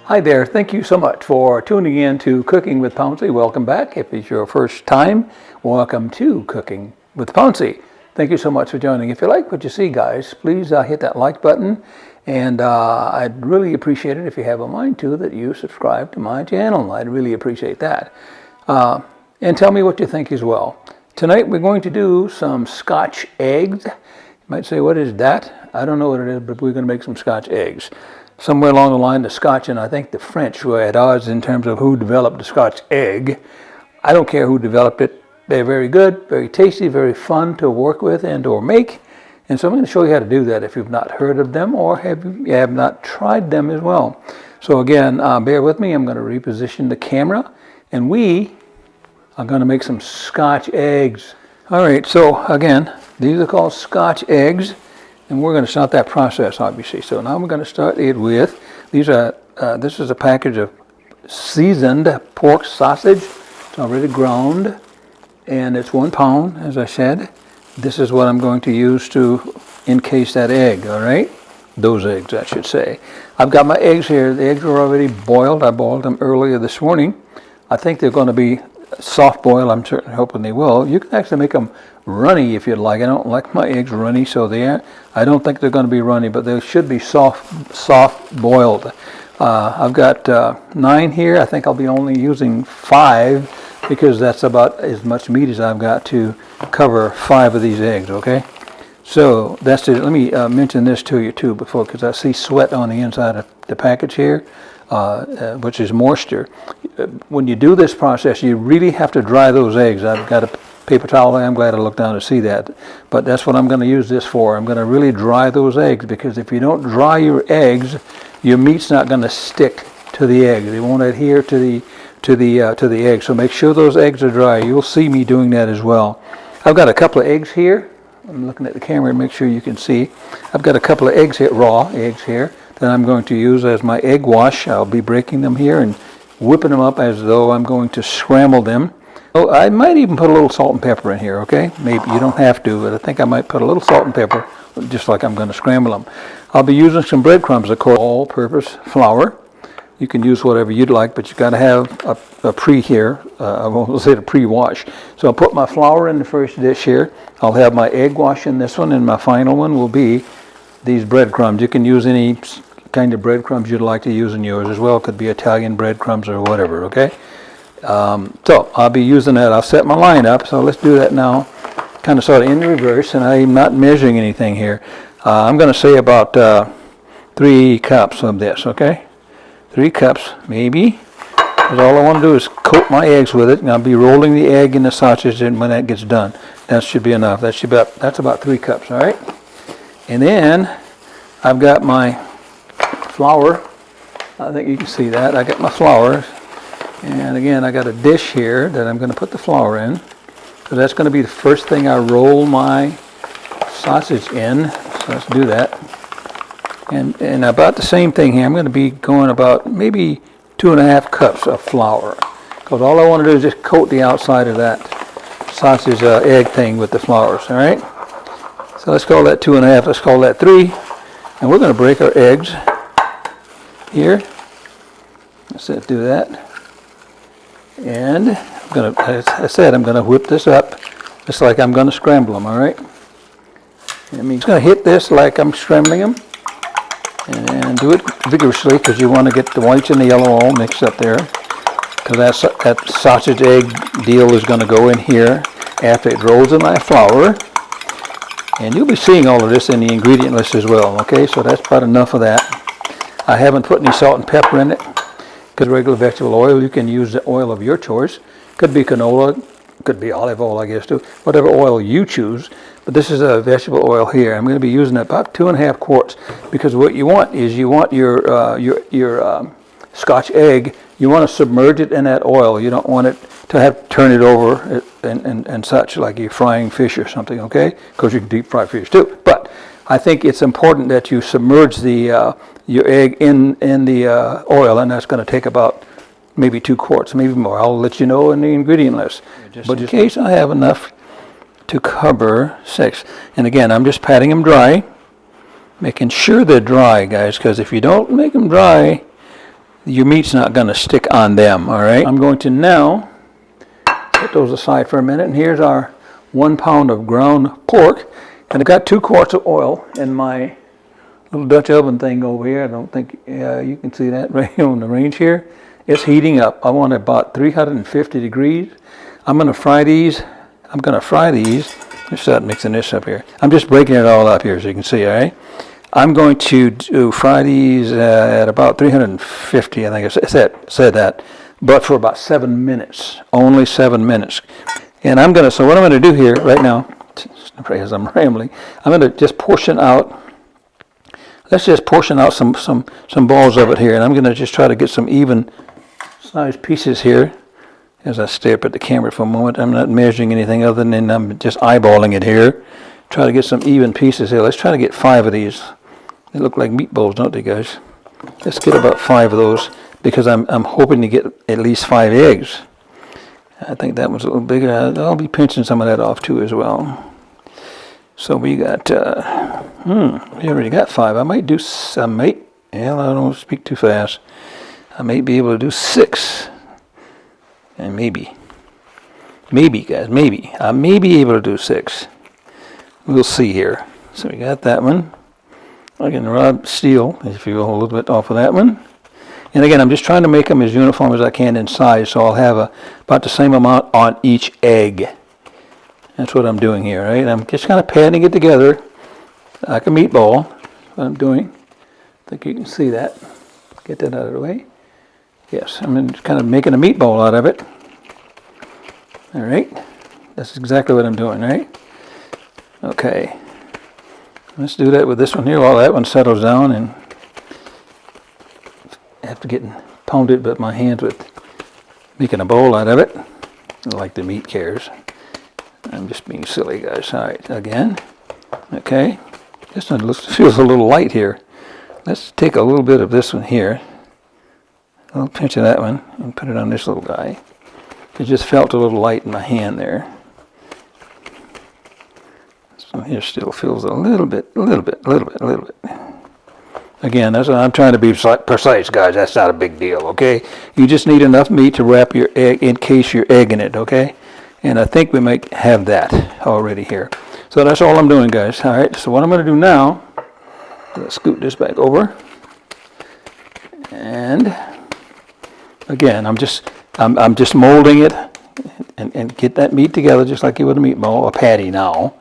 Hi there, thank you so much for tuning in to Cooking with Pouncy. Welcome back. If it's your first time, welcome to Cooking with Pouncy. Thank you so much for joining. If you like what you see, guys, please hit that like button. And I'd really appreciate it if you have a mind to that you subscribe to my channel. I'd really appreciate that. And tell me what you think as well. Tonight we're going to do some Scotch eggs. You might say, what is that? I don't know what it is, but we're going to make some Scotch eggs. Somewhere along the line, the Scotch and I think the French were at odds in terms of who developed the Scotch egg. I don't care who developed it. They're very good, very tasty, very fun to work with and or make. And so I'm going to show you how to do that if you've not heard of them or you have not tried them as well. So again, bear with me. I'm going to reposition the camera and we are going to make some Scotch eggs. All right, so again, these are called Scotch eggs. And we're going to start that process, obviously. So now we're going to start it with, this is a package of seasoned pork sausage. It's already ground, and it's 1 pound, as I said. This is what I'm going to use to encase that egg, all right? Those eggs, I should say. I've got my eggs here. The eggs are already boiled. I boiled them earlier this morning. I think they're going to be soft boil. I'm certainly hoping they will. You can actually make them runny if you'd like. I don't like my eggs runny, so I don't think they're going to be runny, but they should be soft boiled. I've got 9 here. I think I'll be only using 5 because that's about as much meat as I've got to cover 5 of these eggs, okay? So that's it. Let me mention this to you too before, because I see sweat on the inside of the package here, which is moisture. When you do this process, you really have to dry those eggs. I've got a paper towel. I'm glad I looked down to see that. But that's what I'm going to use this for. I'm going to really dry those eggs, because if you don't dry your eggs, your meat's not going to stick to the egg. They won't adhere to the egg. So make sure those eggs are dry. You'll see me doing that as well. I've got a couple of eggs here. I'm looking at the camera to make sure you can see. I've got a couple of eggs here, raw eggs here, that I'm going to use as my egg wash. I'll be breaking them here and whipping them up as though I'm going to scramble them. Oh, I might even put a little salt and pepper in here, okay? Maybe you don't have to, but I think I might put a little salt and pepper, just like I'm going to scramble them. I'll be using some breadcrumbs, of course, all-purpose flour. You can use whatever you'd like, but you've got to have a pre here. I won't say a pre-wash. So I'll put my flour in the first dish here. I'll have my egg wash in this one, and my final one will be these breadcrumbs. You can use any kind of breadcrumbs you'd like to use in yours as well. It could be Italian breadcrumbs or whatever, okay? So I'll be using that. I'll set my line up, so let's do that now, kind of sort of in reverse, and I'm not measuring anything here. I'm going to say about 3 cups of this, okay? 3 cups, maybe, because all I want to do is coat my eggs with it, and I'll be rolling the egg in the sausage, and when that gets done, that should be enough. That's about 3 cups, all right? And then I've got my flour. I think you can see that. I got my flour, and again, I got a dish here that I'm going to put the flour in, so that's going to be the first thing I roll my sausage in. So let's do that. And about the same thing here. I'm going to be going about maybe 2.5 cups of flour, because all I want to do is just coat the outside of that sausage egg thing with the flour. All right. So let's call that 2.5. Let's call that 3, and we're going to break our eggs here. Let's do that. And I'm going to, as I said, I'm going to whip this up just like I'm going to scramble them. All right. I'm just going to hit this like I'm scrambling them. And do it vigorously, because you want to get the whites and the yellow all mixed up there. Because that sausage egg deal is going to go in here after it rolls in my flour. And you'll be seeing all of this in the ingredient list as well. Okay, so that's about enough of that. I haven't put any salt and pepper in it, because regular vegetable oil, you can use the oil of your choice. Could be canola, could be olive oil, I guess too. Whatever oil you choose. But this is a vegetable oil here. I'm going to be using about 2.5 quarts, because what you want is your Scotch egg. You want to submerge it in that oil. You don't want it to have to turn it over and such, like you're frying fish or something. Okay, because you can deep fry fish too. But I think it's important that you submerge your egg in the oil, and that's going to take about maybe 2 quarts, maybe more. I'll let you know in the ingredient list. But in case I have enough to cover 6. And again, I'm just patting them dry, making sure they're dry, guys, because if you don't make them dry, your meat's not going to stick on them, all right? I'm going to now put those aside for a minute, and here's our 1 pound of ground pork, and I've got 2 quarts of oil in my little Dutch oven thing over here. I don't think you can see that right on the range here. It's heating up. I want about 350 degrees. I'm going to fry these. Let's start mixing this up here. I'm just breaking it all up here so you can see, all right? I'm going to fry these at about 350, I think I said that, but for about 7 minutes, only 7 minutes. And so what I'm going to do here right now, as I'm rambling, I'm going to just portion out, let's just portion out some balls of it here, and I'm going to just try to get some even sized pieces here. As I stare up at the camera for a moment, I'm not measuring anything other than I'm just eyeballing it here. Try to get some even pieces here. Let's try to get 5 of these. They look like meatballs, don't they, guys? Let's get about 5 of those because I'm hoping to get at least 5 eggs. I think that one's a little bigger. I'll be pinching some of that off too as well. So we got, we already got 5. I don't speak too fast. I may be able to do 6. And maybe guys, maybe. I may be able to do 6. We'll see here. So we got that one. I can rub steel, if you will, a little bit off of that one. And again, I'm just trying to make them as uniform as I can in size, so I'll have about the same amount on each egg. That's what I'm doing here, right? I'm just kind of patting it together like a meatball. That's what I'm doing. I think you can see that. Get that out of the way. Yes, I'm just kind of making a meatball out of it. All right, that's exactly what I'm doing, right? Okay, let's do that with this one here while that one settles down, and after getting pounded with my hands with making a bowl out of it, like the meat cares. I'm just being silly, guys. All right, again. Okay, this one feels a little light here. Let's take a little bit of this one here. A little pinch of that one and put it on this little guy. It just felt a little light in my hand there. So here still feels a little bit. Again, that's what I'm trying to be precise, guys. That's not a big deal, okay? You just need enough meat to wrap your egg, encase your egg in it, okay? And I think we might have that already here. So that's all I'm doing, guys. All right, so what I'm going to do now, let's scoot this back over. And again, I'm just molding it and get that meat together just like you would a meatball, a patty now.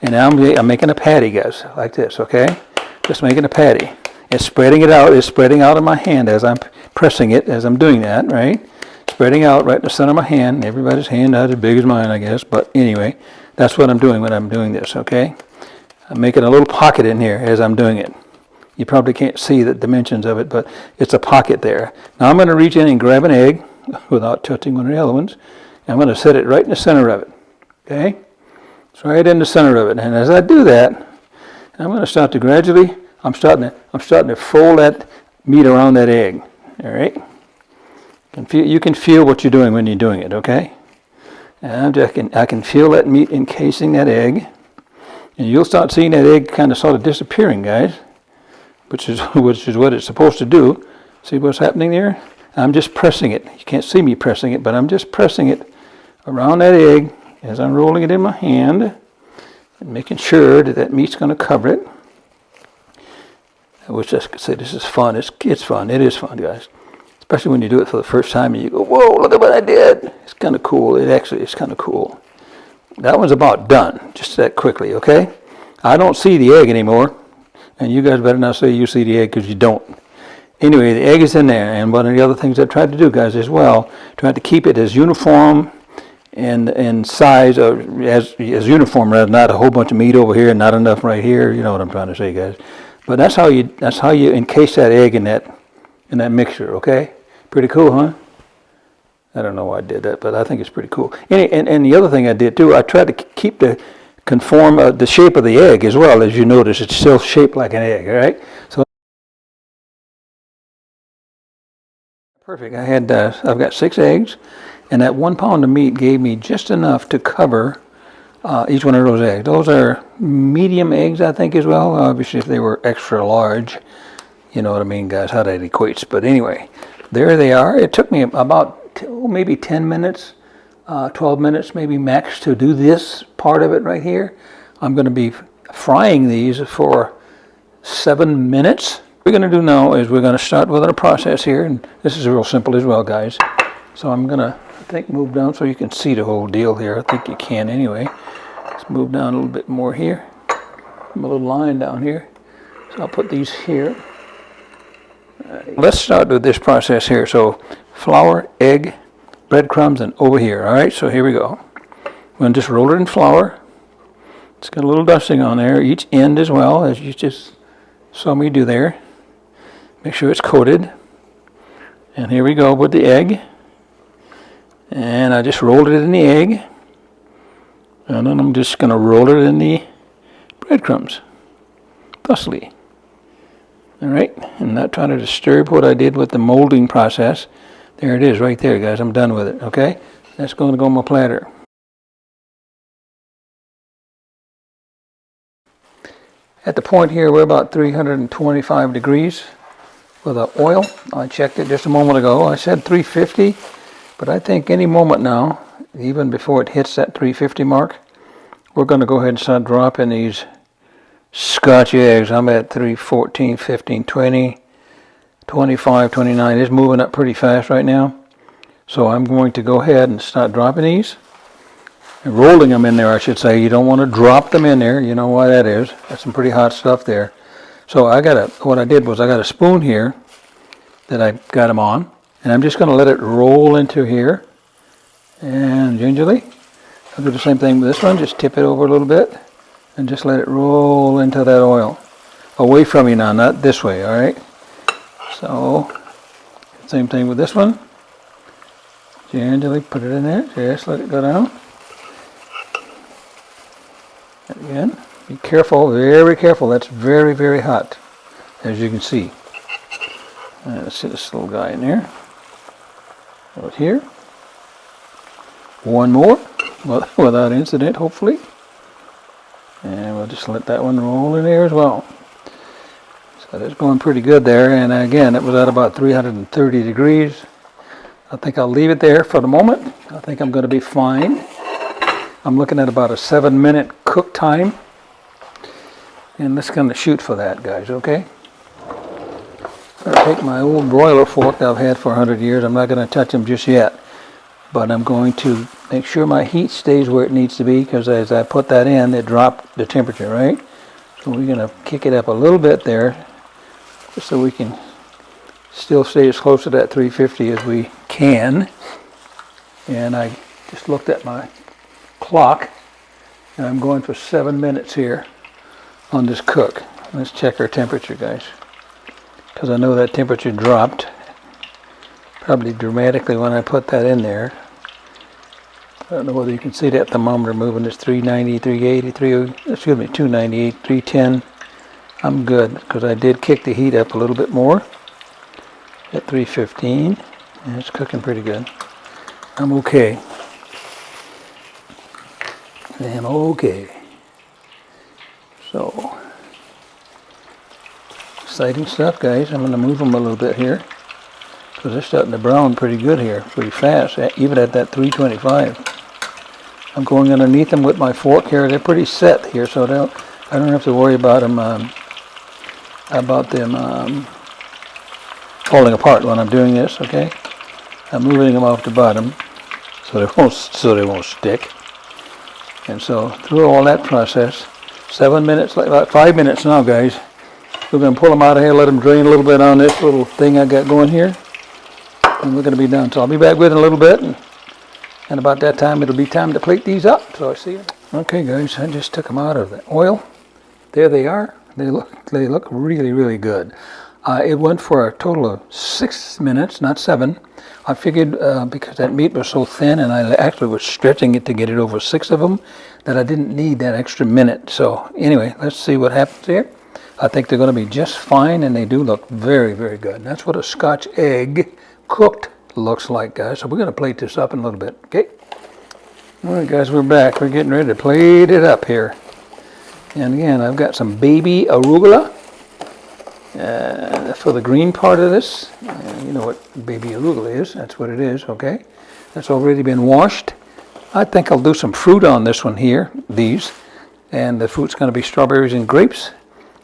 And now I'm making a patty, guys, like this, okay? Just making a patty. It's spreading it out. It's spreading out in my hand as I'm pressing it, as I'm doing that, right? Spreading out right in the center of my hand. Everybody's hand not as big as mine, I guess. But anyway, that's what I'm doing when I'm doing this, okay? I'm making a little pocket in here as I'm doing it. You probably can't see the dimensions of it, but it's a pocket there. Now I'm going to reach in and grab an egg without touching one of the other ones. I'm going to set it right in the center of it. Okay? It's right in the center of it. And as I do that, I'm going to start to gradually, I'm starting to fold that meat around that egg. All right? You can feel what you're doing when you're doing it, okay? And I can feel that meat encasing that egg. And you'll start seeing that egg kind of sort of disappearing, guys. Which is what it's supposed to do. See what's happening there? I'm just pressing it. You can't see me pressing it, but I'm just pressing it around that egg as I'm rolling it in my hand and making sure that meat's going to cover it. I wish I could say this is fun. It's fun. It is fun, guys. Especially when you do it for the first time and you go, whoa, look at what I did. It's kind of cool. It's kind of cool. That one's about done, just that quickly, okay? I don't see the egg anymore. And you guys better not say you see the egg because you don't. Anyway, the egg is in there. And one of the other things I tried to do, guys, as well, tried to keep it as uniform and size, as uniform, rather not a whole bunch of meat over here and not enough right here. You know what I'm trying to say, guys. But that's how you encase that egg in that mixture, okay? Pretty cool, huh? I don't know why I did that, but I think it's pretty cool. And the other thing I did, too, I tried to keep the shape of the egg as well. As you notice, it's still shaped like an egg, all right? So perfect. I've got 6 eggs, and that 1 pound of meat gave me just enough to cover each one of those eggs. Those are medium eggs, I think, as well. Obviously, if they were extra large, you know what I mean, guys, how that equates. But anyway, there they are. It took me about maybe 10 minutes, 12 minutes maybe max to do this part of it right here. I'm going to be frying these for 7 minutes. What we're going to do now is we're going to start with our process here, and this is real simple as well, guys. So I'm going to, I think, move down so you can see the whole deal here. I think you can anyway. Let's move down a little bit more here. A little line down here. So I'll put these here. Let's start with this process here. So flour, egg, breadcrumbs, and over here. All right, so here we go. I'm going to just roll it in flour. It's got a little dusting on there, each end as well, as you just saw me do there. Make sure it's coated. And here we go with the egg. And I just rolled it in the egg. And then I'm just going to roll it in the breadcrumbs, thusly. All right, and not trying to disturb what I did with the molding process. There it is right there, guys. I'm done with it, okay? That's going to go on my platter. At the point here, we're about 325 degrees with the oil. I checked it just a moment ago. I said 350, but I think any moment now, even before it hits that 350 mark, we're going to go ahead and start dropping these Scotch eggs. I'm at 314, 15, 20, 25, 29. It's moving up pretty fast right now. So I'm going to go ahead and start dropping these. And rolling them in there, I should say. You don't want to drop them in there. You know why that is. That's some pretty hot stuff there. So what I did was I got a spoon here that I got them on. And I'm just going to let it roll into here. And gingerly. I'll do the same thing with this one. Just tip it over a little bit. And just let it roll into that oil. Away from you now, not this way, all right? So, same thing with this one. Gingerly put it in there. Just let it go down. Again, be careful, very careful. That's very, very hot, as you can see. Let's see this little guy in there. Right here. One more, without incident, hopefully. And we'll just let that one roll in there as well. So that's going pretty good there. And again, it was at about 330 degrees. I think I'll leave it there for the moment. I think I'm going to be fine. I'm looking at about a 7-minute cook time. And let's kind of shoot for that, guys, okay? I'm going to take my old broiler fork that I've had for 100 years. I'm not going to touch them just yet. But I'm going to make sure my heat stays where it needs to be, because as I put that in, it dropped the temperature, right? So we're going to kick it up a little bit there, just so we can still stay as close to that 350 as we can. And I just looked at my clock, and I'm going for 7 minutes here on this cook. Let's check our temperature, guys, because I know that temperature dropped probably dramatically when I put that in there. I don't know whether you can see that thermometer moving. It's 390, 380, 298, 310. I'm good, because I did kick the heat up a little bit more at 315, and it's cooking pretty good. I'm okay. I'm okay. So, exciting stuff, guys. I'm going to move them a little bit here, because they're starting to brown pretty good here, pretty fast, even at that 325. I'm going underneath them with my fork here. They're pretty set here, so I don't have to worry about them falling apart when I'm doing this. Okay, I'm moving them off the bottom so they won't stick. And so through all that process, 7 minutes, like about 5 minutes now, guys. We're going to pull them out of here, let them drain a little bit on this little thing I got going here, and we're going to be done. So I'll be back with it in a little bit, and about that time it'll be time to plate these up. So I see you. Okay, guys, I just took them out of the oil. There they are. They look really, really good. It went for a total of 6 minutes, not 7. I figured because that meat was so thin, and I actually was stretching it to get it over 6 of them, that I didn't need that extra minute. So anyway, let's see what happens here. I think they're going to be just fine, and they do look very, very good. And that's what a Scotch egg cooked looks like, guys. So we're going to plate this up in a little bit, okay? All right, guys, we're back. We're getting ready to plate it up here. And again, I've got some baby arugula. For the green part of this, you know what baby arugula is. That's what it is, okay? That's already been washed. I think I'll do some fruit on this one here, these. And the fruit's going to be strawberries and grapes.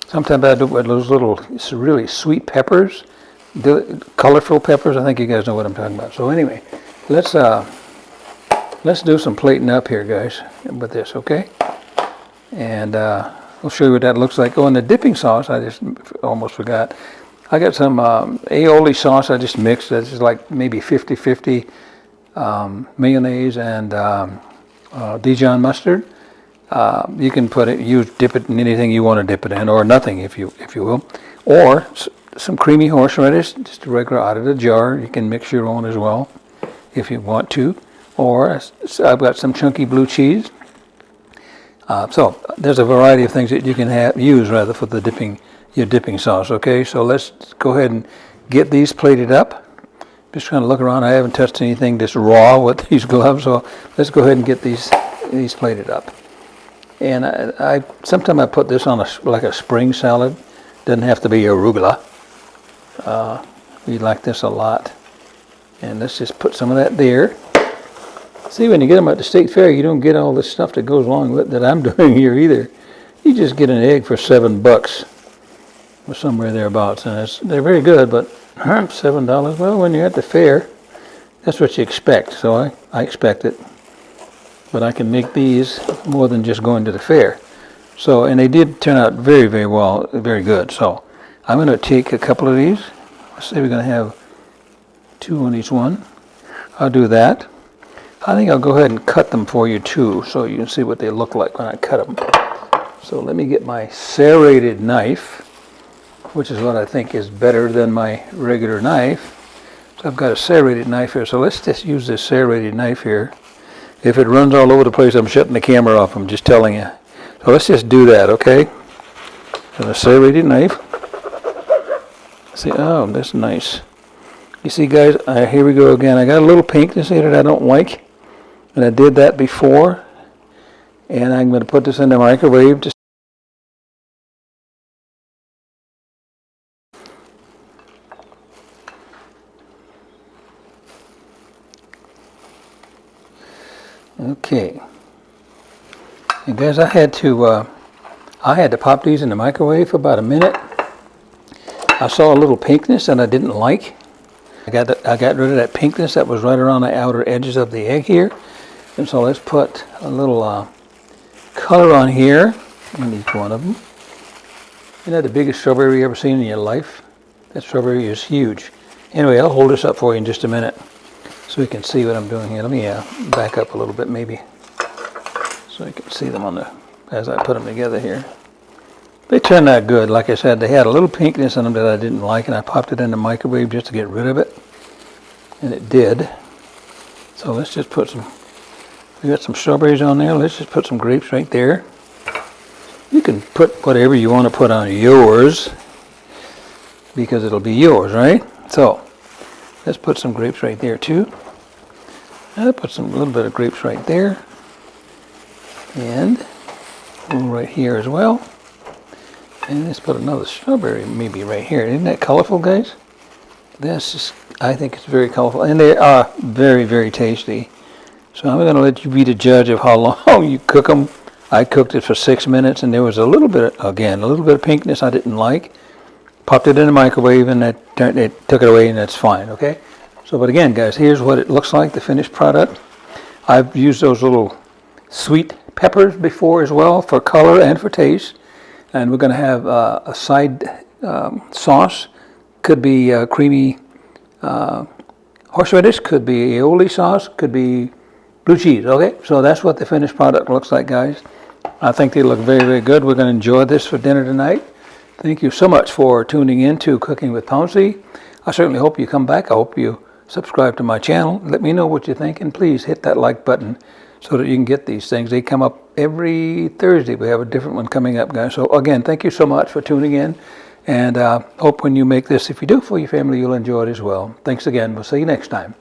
Sometimes I do it with those little really sweet peppers, colorful peppers. I think you guys know what I'm talking about. So anyway, let's do some plating up here, guys, with this, okay? And I'll show you what that looks like. Oh, and the dipping sauce, I just almost forgot. I got some aioli sauce I just mixed. That's just like maybe 50-50 mayonnaise and Dijon mustard. You can dip it in anything you want to dip it in, or nothing if you will. Or some creamy horseradish, just a regular out of the jar. You can mix your own as well if you want to. Or I've got some chunky blue cheese. So there's a variety of things that you can use for the your dipping sauce. Okay, so let's go ahead and get these plated up. Just trying to look around. I haven't touched anything this raw with these gloves, so let's go ahead and get these plated up. And sometimes I put this on like a spring salad. Doesn't have to be arugula. We like this a lot. And let's just put some of that there. See, when you get them at the state fair, you don't get all this stuff that goes along with that I'm doing here either. You just get an egg for $7 or somewhere thereabouts, and they're very good. But $7. Well, when you're at the fair, that's what you expect. So I expect it. But I can make these more than just going to the fair. So, and they did turn out very, very well, very good. So I'm going to take a couple of these. Let's say we're going to have 2 on each one. I'll do that. I think I'll go ahead and cut them for you too, so you can see what they look like when I cut them. So let me get my serrated knife, which is what I think is better than my regular knife. So I've got a serrated knife here. So let's just use this serrated knife here. If it runs all over the place, I'm shutting the camera off. I'm just telling you. So let's just do that, okay? So a serrated knife. See, oh, that's nice. You see, guys, here we go again. I got a little pinkness here that I don't like. And I did that before. And I'm going to put this in the microwave. Okay. And guys, I had to pop these in the microwave for about a minute. I saw a little pinkness that I didn't like. I got rid of that pinkness that was right around the outer edges of the egg here. And so let's put a little color on here in each one of them. Isn't that the biggest strawberry you ever seen in your life? That strawberry is huge. Anyway, I'll hold this up for you in just a minute so you can see what I'm doing here. Let me back up a little bit maybe so you can see them as I put them together here. They turned out good. Like I said, they had a little pinkness in them that I didn't like, and I popped it in the microwave just to get rid of it. And it did. So let's just put we got some strawberries on there. Let's just put some grapes right there. You can put whatever you want to put on yours because it'll be yours, right? So let's put some grapes right there too. I'll put a little bit of grapes right there. And one right here as well. And let's put another strawberry maybe right here. Isn't that colorful, guys? I think it's very colorful. And they are very, very tasty. So I'm going to let you be the judge of how long you cook them. I cooked it for 6 minutes, and there was a little bit of pinkness I didn't like. Popped it in the microwave, and it took it away, and that's fine, okay? So, but again, guys, here's what it looks like, the finished product. I've used those little sweet peppers before as well for color and for taste. And we're going to have a side sauce. Could be creamy horseradish, could be aioli sauce, could be blue cheese. Okay, so that's what the finished product looks like, guys. I think they look very, very good. We're going to enjoy this for dinner tonight. Thank you so much for tuning in to Cooking with Pouncy. I certainly hope you come back. I hope you subscribe to my channel. Let me know what you think, and please hit that like button so that you can get these things. They come up every Thursday. We have a different one coming up, guys. So again, thank you so much for tuning in, and hope when you make this, if you do for your family, you'll enjoy it as well. Thanks again. We'll see you next time.